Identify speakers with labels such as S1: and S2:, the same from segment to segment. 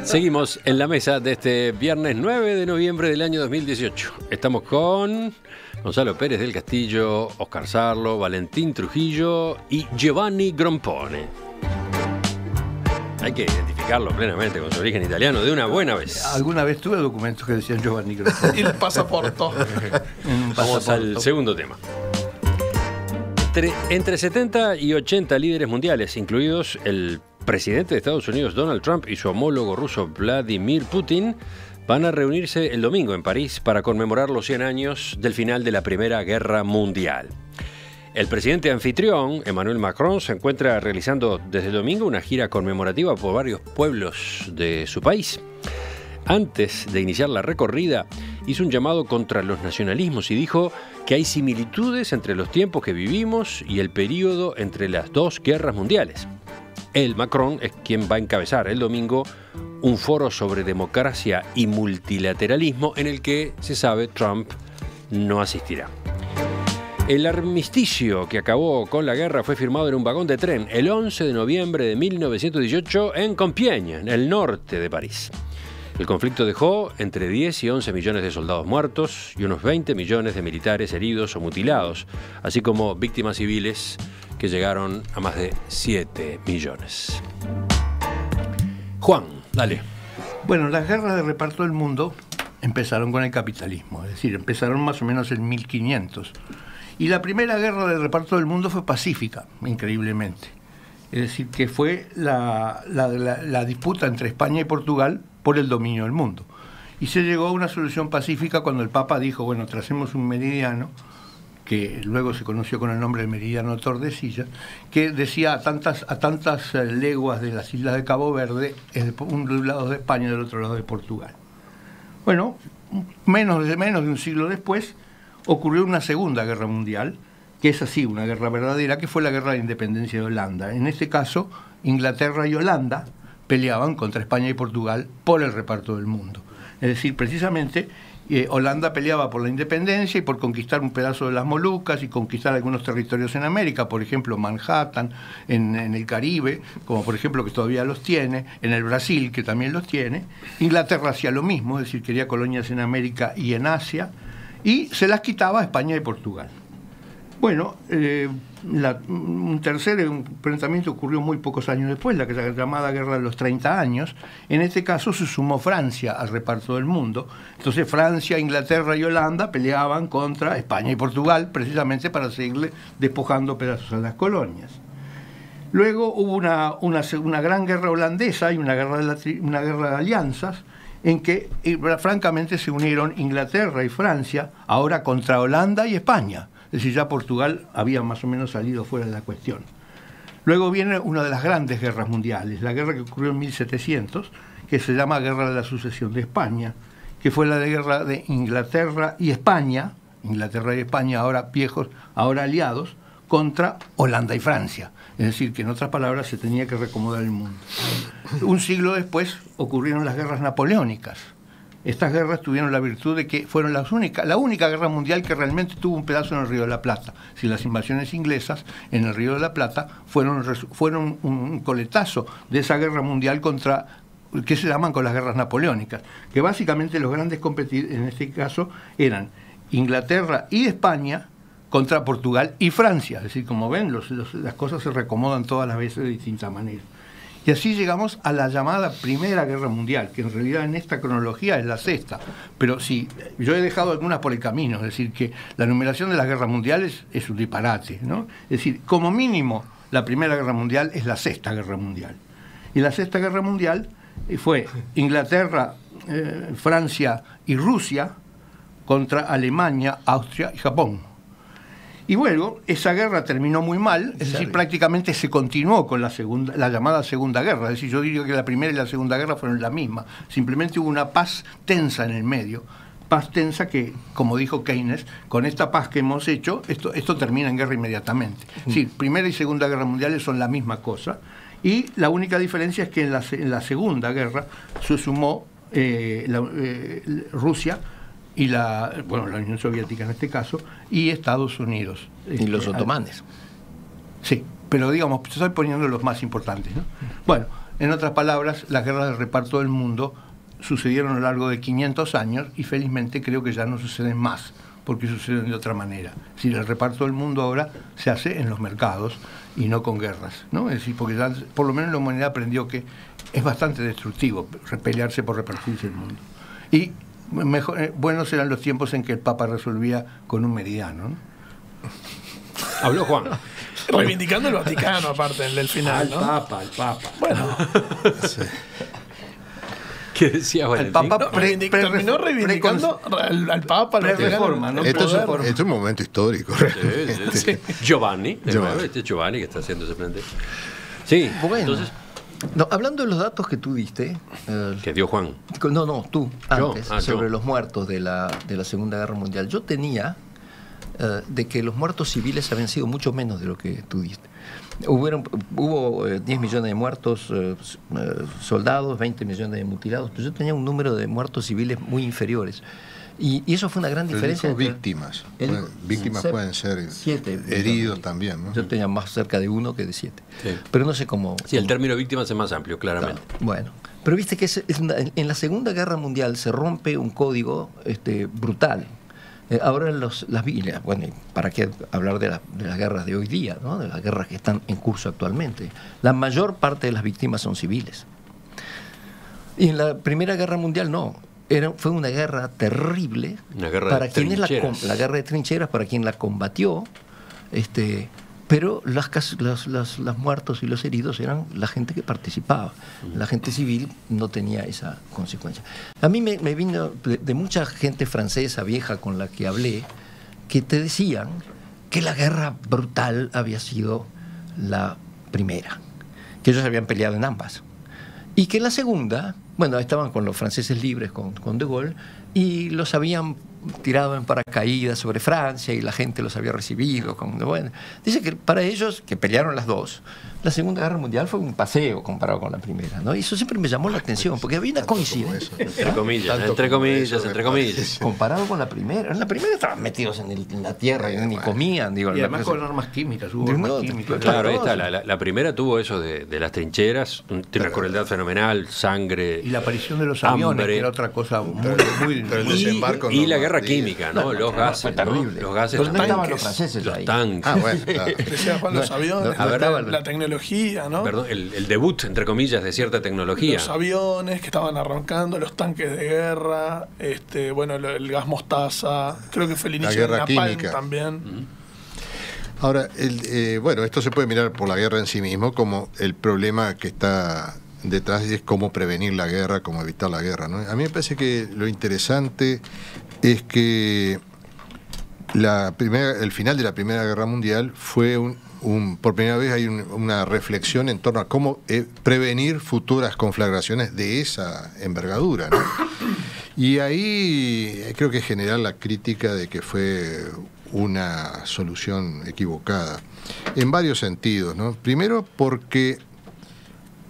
S1: Seguimos en la mesa de este viernes 9 de noviembre del año 2018. Estamos con Gonzalo Pérez del Castillo, Oscar Sarlo, Valentín Trujillo y Giovanni Grompone. Hay que identificarlo plenamente con su origen italiano de una buena vez.
S2: Alguna vez tuve documentos que decían Giovanni Grompone.
S3: Y el pasaporte.
S1: Vamos al segundo tema. Entre 70 y 80 líderes mundiales, incluidos el presidente de Estados Unidos Donald Trump y su homólogo ruso Vladimir Putin, van a reunirse el domingo en París para conmemorar los 100 años del final de la Primera Guerra Mundial. El presidente anfitrión, Emmanuel Macron, se encuentra realizando desde el domingo una gira conmemorativa por varios pueblos de su país. Antes de iniciar la recorrida, hizo un llamado contra los nacionalismos y dijo que hay similitudes entre los tiempos que vivimos y el periodo entre las dos guerras mundiales. Macron es quien va a encabezar el domingo un foro sobre democracia y multilateralismo en el que, se sabe, Trump no asistirá. El armisticio que acabó con la guerra fue firmado en un vagón de tren el 11 de noviembre de 1918 en Compiègne, en el norte de París. El conflicto dejó entre 10 y 11 millones de soldados muertos y unos 20 millones de militares heridos o mutilados, así como víctimas civiles que llegaron a más de 7 millones. Juan, dale.
S2: Bueno, las guerras de reparto del mundo empezaron con el capitalismo, es decir, empezaron más o menos en 1500. Y la primera guerra de reparto del mundo fue pacífica, increíblemente. Es decir, que fue la disputa entre España y Portugal por el dominio del mundo. Y se llegó a una solución pacífica cuando el Papa dijo, bueno, tracemos un meridiano, que luego se conoció con el nombre de meridiano de Tordesillas, que decía a tantas leguas de las islas de Cabo Verde, es de un lado de España y del otro lado de Portugal. Bueno, menos de un siglo después, ocurrió una Segunda Guerra Mundial, que es así, una guerra verdadera, que fue la Guerra de Independencia de Holanda. En este caso, Inglaterra y Holanda peleaban contra España y Portugal por el reparto del mundo. Es decir, precisamente, Holanda peleaba por la independencia y por conquistar un pedazo de las Molucas y conquistar algunos territorios en América, por ejemplo Manhattan, en el Caribe, como por ejemplo que todavía los tiene, en el Brasil, que también los tiene. Inglaterra hacía lo mismo, es decir, quería colonias en América y en Asia, y se las quitaba a España y Portugal. Bueno, un tercer enfrentamiento ocurrió muy pocos años después, la llamada Guerra de los 30 años. En este caso se sumó Francia al reparto del mundo. Entonces Francia, Inglaterra y Holanda peleaban contra España y Portugal, precisamente para seguirle despojando pedazos a las colonias. Luego hubo una gran guerra holandesa y una guerra de alianzas, en que francamente se unieron Inglaterra y Francia, ahora contra Holanda y España. Es decir, ya Portugal había más o menos salido fuera de la cuestión. Luego viene una de las grandes guerras mundiales, la guerra que ocurrió en 1700, que se llama Guerra de la Sucesión de España, que fue la guerra de Inglaterra y España ahora viejos, ahora aliados, contra Holanda y Francia. Es decir, que en otras palabras se tenía que reacomodar el mundo. Un siglo después ocurrieron las guerras napoleónicas. Estas guerras tuvieron la virtud de que fueron la única guerra mundial que realmente tuvo un pedazo en el Río de la Plata. Si las invasiones inglesas en el Río de la Plata fueron un coletazo de esa guerra mundial contra, que se llaman con las guerras napoleónicas, que básicamente los grandes competidores en este caso eran Inglaterra y España contra Portugal y Francia. Es decir, como ven, las cosas se reacomodan todas las veces de distinta manera. Y así llegamos a la llamada Primera Guerra Mundial, que en realidad en esta cronología es la sexta. Pero sí, yo he dejado algunas por el camino, es decir, que la numeración de las guerras mundiales es un disparate, ¿no? Es decir, como mínimo, la Primera Guerra Mundial es la Sexta Guerra Mundial. Y la Sexta Guerra Mundial fue Inglaterra, Francia y Rusia contra Alemania, Austria y Japón. Y bueno, esa guerra terminó muy mal, es decir, prácticamente se continuó con la llamada Segunda Guerra. Es decir, yo diría que la Primera y la Segunda Guerra fueron la misma. Simplemente hubo una paz tensa en el medio. Paz tensa que, como dijo Keynes, con esta paz que hemos hecho, esto termina en guerra inmediatamente. Es decir, Primera y Segunda Guerra Mundiales son la misma cosa. Y la única diferencia es que en la Segunda Guerra se sumó Rusia, y la Unión Soviética en este caso, y Estados Unidos.
S3: Y los otomanes.
S2: Sí, pero digamos, estoy poniendo los más importantes, ¿no? Bueno, En otras palabras, las guerras de reparto del mundo sucedieron a lo largo de 500 años y felizmente creo que ya no suceden más, porque suceden de otra manera. Es decir, el reparto del mundo ahora se hace en los mercados y no con guerras, ¿no? Es decir, porque ya, por lo menos la humanidad aprendió que es bastante destructivo pelearse por repartirse el mundo. Y buenos eran los tiempos en que el Papa resolvía con un meridiano, ¿no?
S1: Habló Juan.
S3: Reivindicando el Vaticano, aparte, en el final, ¿no?
S2: Al Papa.
S3: Bueno,
S4: Sí.
S1: ¿Qué decía
S2: El
S1: Valentín?
S2: Papa
S3: terminó reivindicando al Papa, al
S2: Pre-reforma,
S3: Vaticano,
S2: ¿no?
S3: el
S4: Esto
S3: poder.
S4: es un momento histórico.
S1: Sí, sí. Giovanni, de
S4: Giovanni.
S1: nuevo, este Giovanni que está haciendo ese planteo. Sí,
S5: Bueno,
S1: entonces,
S5: no, hablando de los datos que tú diste,
S1: que dio Juan.
S5: no, tú,
S1: Yo,
S5: antes,
S1: yo.
S5: sobre los muertos de la Segunda Guerra Mundial, yo tenía de que los muertos civiles habían sido mucho menos de lo que tú diste. Hubo 10 millones de muertos soldados, 20 millones de mutilados, pero yo tenía un número de muertos civiles muy inferiores. Y eso fue una gran
S4: Pero
S5: diferencia.
S4: dijo
S5: entre-
S4: víctimas.
S5: Él-
S4: Bueno, víctimas
S5: se-
S4: pueden ser
S5: 7
S4: heridos también, ¿no?
S5: Yo tenía más cerca de 1 que de 7.
S1: Sí.
S5: Pero no sé cómo.
S1: Sí, el término víctimas es más amplio, claramente.
S5: Bueno, pero viste que en la Segunda Guerra Mundial se rompe un código brutal. Ahora bueno, ¿y ¿para qué hablar de las guerras de hoy día, ¿no? De las guerras que están en curso actualmente? La mayor parte de las víctimas son civiles. Y en la Primera Guerra Mundial no. Fue una guerra terrible.
S1: Una guerra
S5: para
S1: de
S5: quienes
S1: trincheras.
S5: la guerra de trincheras, para quien la combatió. Pero los muertos y los heridos eran la gente que participaba. La gente civil no tenía esa consecuencia. A mí me vino de mucha gente francesa vieja con la que hablé, que te decían que la guerra brutal había sido la primera, que ellos habían peleado en ambas. Y que la segunda, bueno, estaban con los franceses libres, con De Gaulle, y los habían tirado en paracaídas sobre Francia y la gente los había recibido. Bueno, dice que para ellos, que pelearon las dos, la Segunda Guerra Mundial fue un paseo comparado con la primera, ¿no? Y eso siempre me llamó la atención, porque había una coincidencia.
S1: Entre comillas,
S4: Tanto
S1: entre
S4: como
S1: comillas,
S4: eso,
S1: entre
S4: me
S1: comillas.
S4: parece.
S5: Comparado con la primera. En la primera estaban metidos en la tierra y ni comían. Digo,
S2: Y además
S5: cosa-
S2: con armas químicas, hubo
S5: No,
S2: armas químicas.
S1: Claro, ahí está. La primera tuvo eso de las trincheras, una crueldad fenomenal, sangre.
S2: Y la aparición de los aviones,
S1: hambre.
S2: que era otra cosa muy...
S4: Pero el
S1: Y,
S4: desembarco
S1: y
S4: en
S1: la guerra
S4: Normandía.
S1: química, ¿no? Los gases,
S5: fue
S1: ¿no?
S5: terrible.
S1: Los gases,
S5: Pero no
S1: también.
S5: estaban los franceses
S1: los
S5: ahí.
S1: tanques.
S4: Ah, bueno, claro.
S3: Decía Juan, los aviones,
S1: a ver,
S3: la tecnología, ¿no?
S1: Perdón, el debut, entre comillas, de cierta tecnología.
S3: Los aviones que estaban arrancando, los tanques de guerra, bueno, el gas mostaza, creo que fue el inicio
S4: guerra
S3: de Napalm
S4: química.
S3: también.
S4: Ahora, bueno, esto se puede mirar por la guerra en sí mismo como el problema que está detrás es cómo prevenir la guerra, cómo evitar la guerra, ¿no? A mí me parece que lo interesante es que el final de la Primera Guerra Mundial fue por primera vez hay una reflexión en torno a cómo prevenir futuras conflagraciones de esa envergadura, ¿no? Y ahí creo que generar la crítica de que fue una solución equivocada, en varios sentidos, ¿no? Primero porque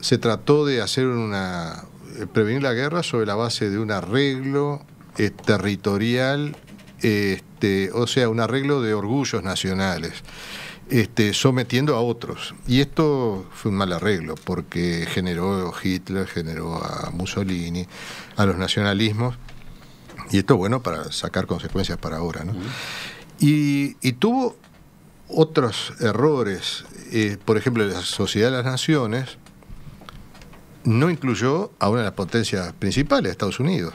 S4: se trató de prevenir la guerra sobre la base de un arreglo territorial, o sea, un arreglo de orgullos nacionales, sometiendo a otros. Y esto fue un mal arreglo, porque Hitler generó a Mussolini, a los nacionalismos, y esto, bueno, para sacar consecuencias para ahora, ¿no? Y tuvo otros errores. Por ejemplo, la Sociedad de las Naciones no incluyó a una de las potencias principales, Estados Unidos,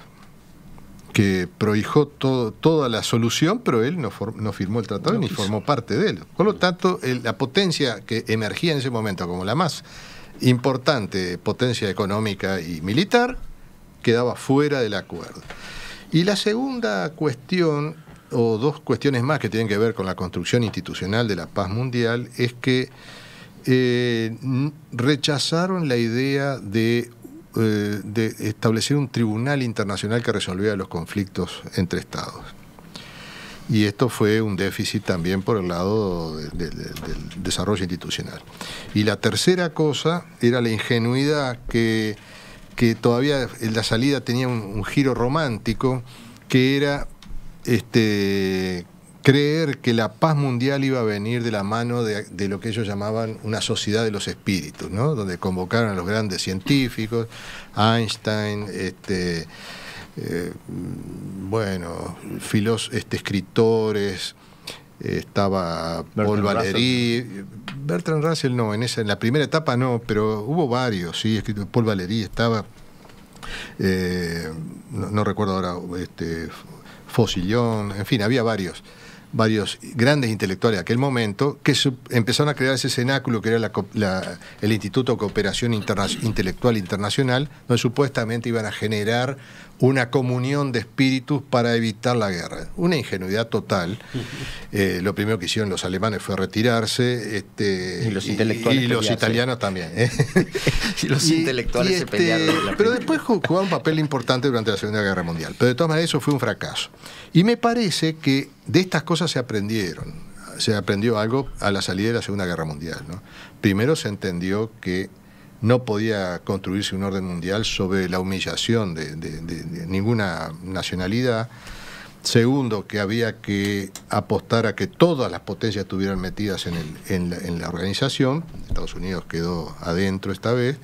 S4: que prohijó toda la solución, pero él no firmó el tratado ni formó parte de él. Por lo tanto, la potencia que emergía en ese momento como la más importante potencia económica y militar quedaba fuera del acuerdo. Y la segunda cuestión, o dos cuestiones más que tienen que ver con la construcción institucional de la paz mundial, es que rechazaron la idea de establecer un tribunal internacional que resolviera los conflictos entre estados. Y esto fue un déficit también por el lado del desarrollo institucional. Y la tercera cosa era la ingenuidad que todavía en la salida tenía un giro romántico, que era creer que la paz mundial iba a venir de la mano de lo que ellos llamaban una sociedad de los espíritus, ¿no? Donde convocaron a los grandes científicos, Einstein, escritores, estaba Paul Valéry, Bertrand Russell no, en la primera etapa no, pero hubo varios, sí, Paul Valéry estaba, no recuerdo ahora, Faucillon, en fin, había varios grandes intelectuales de aquel momento que empezaron a crear ese cenáculo que era el Instituto de Cooperación Intelectual Internacional, donde supuestamente iban a generar una comunión de espíritus para evitar la guerra. Una ingenuidad total. Lo primero que hicieron los alemanes fue retirarse,
S5: y los intelectuales
S4: y los italianos también.
S5: Y los intelectuales se pelearon.
S4: Pero después jugaron un papel importante durante la Segunda Guerra Mundial. Pero de todas maneras eso fue un fracaso. Y me parece que de estas cosas se aprendió algo a la salida de la Segunda Guerra Mundial, ¿no? Primero se entendió que no podía construirse un orden mundial sobre la humillación de ninguna nacionalidad. Segundo, que había que apostar a que todas las potencias estuvieran metidas en la organización. Estados Unidos quedó adentro esta vez.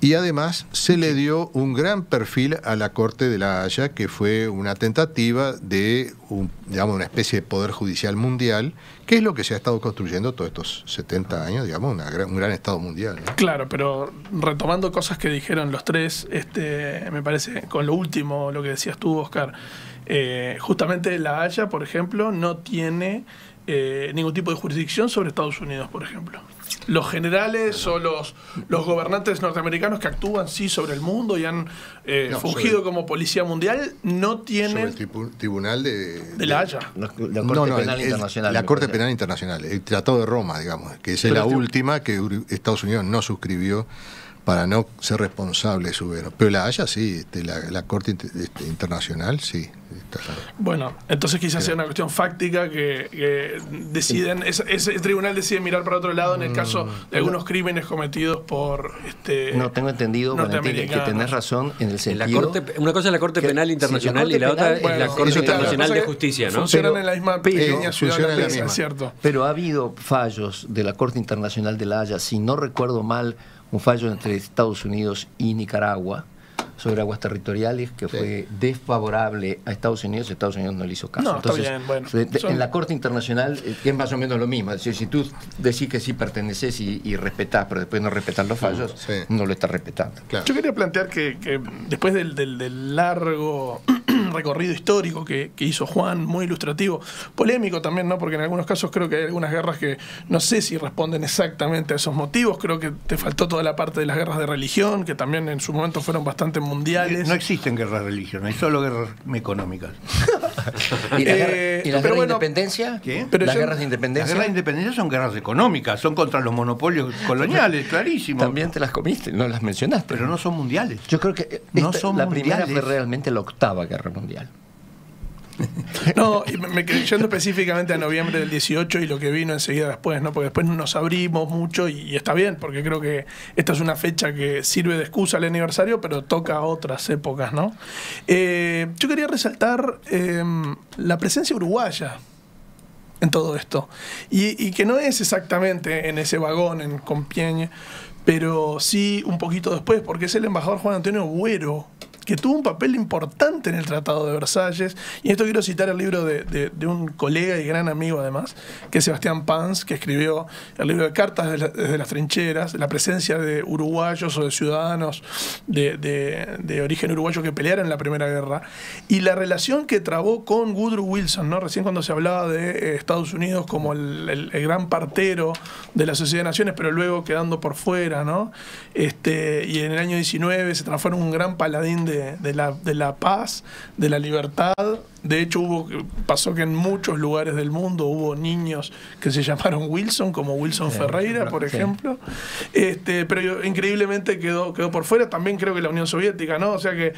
S4: Y además se le dio un gran perfil a la Corte de la Haya, que fue una tentativa de una especie de poder judicial mundial, que es lo que se ha estado construyendo todos estos 70 años, digamos, un gran Estado mundial, ¿no?
S3: Claro, pero retomando cosas que dijeron los tres, me parece, con lo último, lo que decías tú, Oscar, justamente la Haya, por ejemplo, no tiene ningún tipo de jurisdicción sobre Estados Unidos, por ejemplo. Los generales o los gobernantes norteamericanos que actúan sí sobre el mundo y han fungido como policía mundial no tienen...
S4: Sobre el tribunal de
S3: la Haya.
S5: La Corte Penal Internacional.
S4: La Corte Penal Internacional, el Tratado de Roma, digamos, que es la última que Estados Unidos no suscribió para no ser responsable de su gobierno. Pero la Haya sí, la Corte Internacional sí.
S3: Bueno, entonces quizás sea una cuestión fáctica que deciden, ese tribunal decide mirar para otro lado en el caso de algunos crímenes cometidos por
S5: no tengo entendido, Valentín, que tenés razón en el sentido.
S1: Una cosa es la Corte Penal Internacional y la otra es la Corte Internacional de Justicia, ¿no?
S3: Funcionan en la misma pequeña ciudad,
S4: es
S3: cierto.
S5: Pero ha habido fallos de la Corte Internacional de la Haya, si no recuerdo mal, un fallo entre Estados Unidos y Nicaragua sobre aguas territoriales que fue desfavorable a Estados Unidos no le hizo caso.
S3: No, entonces, está bien, bueno,
S5: en la Corte Internacional es más o menos lo mismo. Es decir, si tú decís que sí perteneces y respetás, pero después no respetás los fallos, no lo estás respetando.
S3: Claro. Yo quería plantear que después del largo recorrido histórico que hizo Juan, muy ilustrativo, polémico también, ¿no? Porque en algunos casos creo que hay algunas guerras que no sé si responden exactamente a esos motivos. Creo que te faltó toda la parte de las guerras de religión, que también en su momento fueron bastante mundiales.
S2: No existen guerras de religión, hay solo guerras económicas.
S5: ¿Y la guerra de independencia?
S2: ¿Qué?
S5: ¿Las guerras de independencia?
S2: Las guerras de independencia son guerras económicas, son contra los monopolios coloniales, clarísimo.
S5: También te las comiste, no las mencionaste.
S2: Pero no son mundiales.
S5: Yo creo que la primera fue realmente la octava guerra mundial.
S3: No, y me quedé yendo específicamente a noviembre del 18 y lo que vino enseguida después, ¿no? Porque después nos abrimos mucho y está bien, porque creo que esta es una fecha que sirve de excusa al aniversario, pero toca otras épocas, ¿no? Yo quería resaltar la presencia uruguaya en todo esto, y que no es exactamente en ese vagón en Compiègne, pero sí un poquito después, porque es el embajador Juan Antonio Buero, que tuvo un papel importante en el Tratado de Versalles. Y esto quiero citar el libro de un colega y gran amigo además, que es Sebastián Pans, que escribió el libro de Cartas desde las trincheras, la presencia de uruguayos o de ciudadanos de origen uruguayo que pelearon en la Primera Guerra, y la relación que trabó con Woodrow Wilson, ¿no? Recién cuando se hablaba de Estados Unidos como el gran partero de la Sociedad de Naciones, pero luego quedando por fuera, ¿no? Y en el año 19 se transforma en un gran paladín de la paz, de la libertad. De hecho, pasó que en muchos lugares del mundo hubo niños que se llamaron Wilson, como Wilson Ferreira, por ejemplo. Pero increíblemente quedó por fuera. También creo que la Unión Soviética, ¿no? O sea que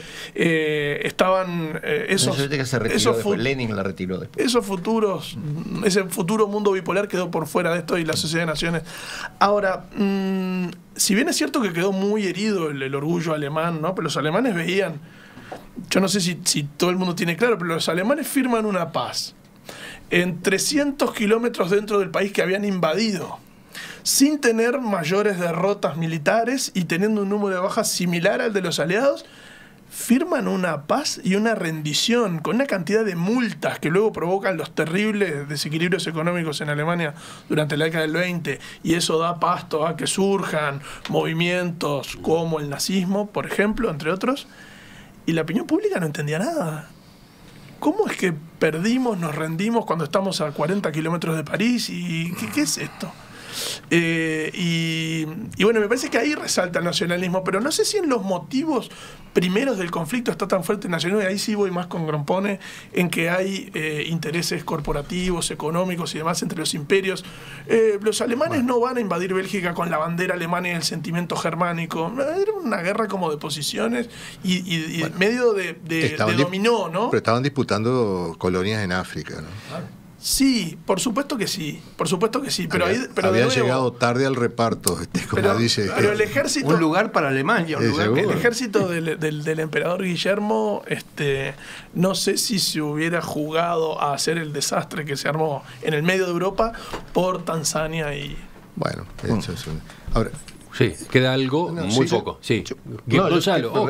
S3: estaban esos... La Unión Soviética
S5: se retiró después, Lenin la retiró después.
S3: Esos futuros, ese futuro mundo bipolar quedó por fuera de esto y la Sociedad de Naciones. Ahora, si bien es cierto que quedó muy herido el orgullo alemán, ¿no? Pero los alemanes veían, yo no sé si todo el mundo tiene claro, pero los alemanes firman una paz en 300 kilómetros dentro del país que habían invadido, sin tener mayores derrotas militares y teniendo un número de bajas similar al de los aliados, firman una paz y una rendición con una cantidad de multas que luego provocan los terribles desequilibrios económicos en Alemania durante la década del 20, y eso da pasto a que surjan movimientos como el nazismo, por ejemplo, entre otros, y la opinión pública no entendía nada. ¿Cómo es que perdimos, nos rendimos cuando estamos a 40 kilómetros de París? ¿Y qué es esto? Y bueno, me parece que ahí resalta el nacionalismo, pero no sé si en los motivos primeros del conflicto está tan fuerte el nacionalismo, y ahí sí voy más con Grompone, en que hay intereses corporativos, económicos y demás entre los imperios. Los alemanes no van a invadir Bélgica con la bandera alemana y el sentimiento germánico. Era una guerra como de posiciones y bueno, medio de dominó, ¿no?
S4: Pero estaban disputando colonias en África, ¿no?
S3: Claro. Sí, por supuesto que sí, pero
S4: habían llegado tarde al reparto, como dice.
S3: Pero el ejército,
S2: un lugar para Alemania,
S3: el ejército del emperador Guillermo, no sé si se hubiera jugado a hacer el desastre que se armó en el medio de Europa por Tanzania y.
S4: Bueno, eso es ahora.
S1: Sí, queda algo muy poco. Sí. Gonzalo,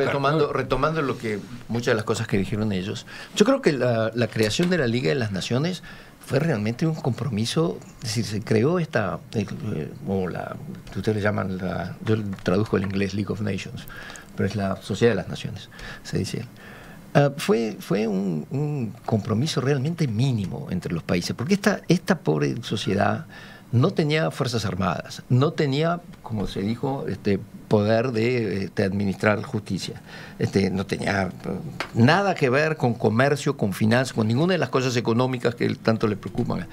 S5: retomando lo que muchas de las cosas que dijeron ellos, yo creo que la creación de la Liga de las Naciones fue realmente un compromiso. Es decir, se creó ustedes le llaman yo traduzco el inglés League of Nations, pero es la Sociedad de las Naciones, se dice. Fue un compromiso realmente mínimo entre los países, porque esta pobre sociedad no tenía fuerzas armadas, no tenía, como se dijo, poder de administrar justicia, no tenía nada que ver con comercio, con finanzas, con ninguna de las cosas económicas que tanto le preocupan.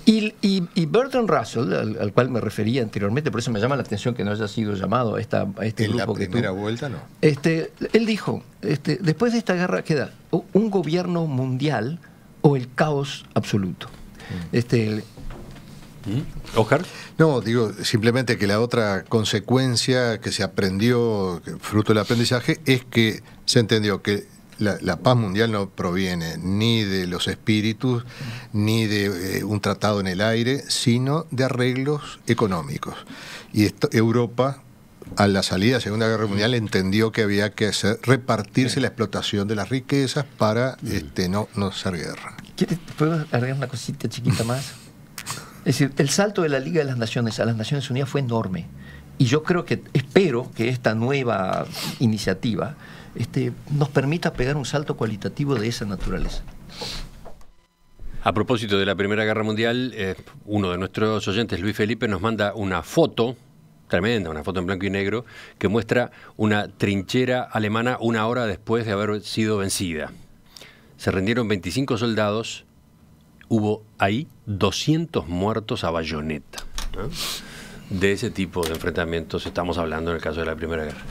S5: Y Bertrand Russell, al cual me refería anteriormente, por eso me llama la atención que no haya sido llamado a este grupo.
S4: En la primera vuelta, no.
S5: Él dijo, después de esta guerra queda un gobierno mundial o el caos absoluto.
S1: ¿Oscar?
S4: No, digo simplemente que la otra consecuencia que se aprendió, fruto del aprendizaje, es que se entendió que la paz mundial no proviene ni de los espíritus, ni de un tratado en el aire, sino de arreglos económicos. Y Europa, a la salida de la Segunda Guerra Mundial, entendió que había que repartirse la explotación de las riquezas para no hacer guerra.
S5: ¿Puedo agregar una cosita chiquita más? Es decir, el salto de la Liga de las Naciones a las Naciones Unidas fue enorme. Y yo espero que esta nueva iniciativa nos permita pegar un salto cualitativo de esa naturaleza.
S1: A propósito de la Primera Guerra Mundial, uno de nuestros oyentes, Luis Felipe, nos manda una foto tremenda, una foto en blanco y negro, que muestra una trinchera alemana una hora después de haber sido vencida. Se rendieron 25 soldados. Hubo ahí 200 muertos a bayoneta, ¿no? De ese tipo de enfrentamientos estamos hablando en el caso de la Primera Guerra.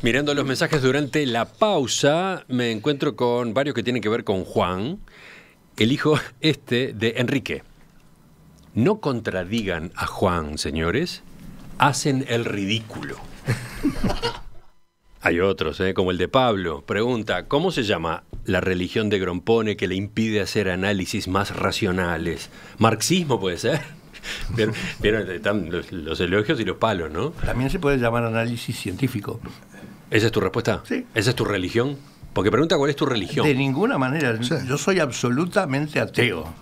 S1: Mirando los mensajes durante la pausa, me encuentro con varios que tienen que ver con Juan, el hijo de Enrique. No contradigan a Juan, señores, hacen el ridículo. Hay otros, como el de Pablo. Pregunta, ¿cómo se llama la religión de Grompone que le impide hacer análisis más racionales? ¿Marxismo puede ser? Vieron, están los elogios y los palos, ¿no?
S2: También se puede llamar análisis científico.
S1: ¿Esa es tu respuesta?
S2: Sí.
S1: ¿Esa es tu religión? Porque pregunta cuál es tu religión.
S2: De ninguna manera.
S4: Sí.
S2: Yo soy absolutamente ateo.